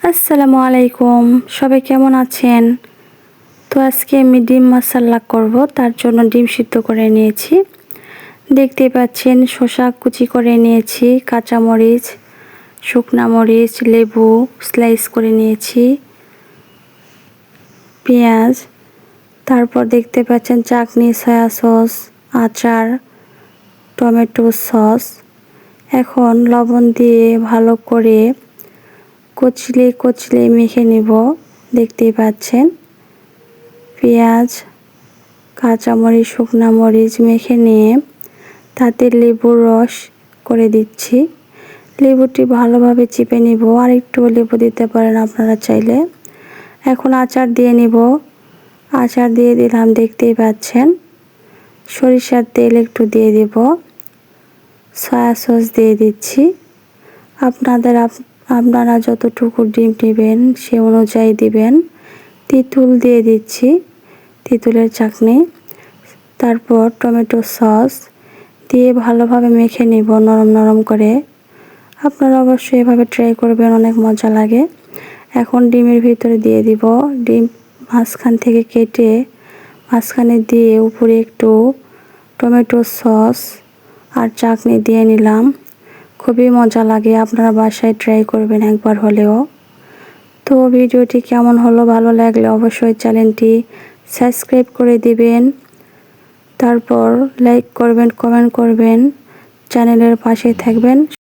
আসসালামু আলাইকুম, সবাই কেমন আছেন? তো আজকে আমি ডিম মাসাল্লা করব, তার জন্য ডিম সিদ্ধ করে নিয়েছি। দেখতে পাচ্ছেন শসা কুচি করে নিয়েছি, কাঁচামরিচ, শুকনা মরিচ, লেবু স্লাইস করে নিয়েছি, পেঁয়াজ, তারপর দেখতে পাচ্ছেন চাটনি, সয়া সস, আচার, টমেটো সস। এখন লবণ দিয়ে ভালো করে কচলে কচলে মেখে নেব। দেখতেই পাচ্ছেন পেঁয়াজ, কাঁচামরিচ, শুকনা মরিচ মেখে নিয়ে তাতে লেবুর রস করে দিচ্ছি। লেবুটি ভালোভাবে চিপে নিব, আর একটু লেবু দিতে পারেন আপনারা চাইলে। এখন আচার দিয়ে নিব। আচার দিয়ে দিলাম, দেখতেই পাচ্ছেন। সরিষার তেল একটু দিয়ে দিব, সয়া সস দিয়ে দিচ্ছি। আপনারা যতটুকু ডিম নেবেন সে অনুযায়ী দিবেন। তেঁতুল দিয়ে দিচ্ছি, তেঁতুলের চাটনি। তারপর টমেটো সস দিয়ে ভালোভাবে মেখে নিব নরম নরম করে। আপনারা অবশ্যই এভাবে ট্রাই করবেন, অনেক মজা লাগে। এখন ডিমের ভিতরে দিয়ে দিব। ডিম মাঝখান থেকে কেটে মাঝখানে দিয়ে উপরে একটু টমেটো সস আর চাটনি দিয়ে নিলাম। খুবই মজা লাগে, আপনারা বাসায় ট্রাই করবেন একবার হলেও। তো ভিডিওটি কেমন হলো, ভালো লাগলে অবশ্যই চ্যানেলটি সাবস্ক্রাইব করে দিবেন, তারপর লাইক করবেন, কমেন্ট করবেন, চ্যানেলের পাশে থাকবেন।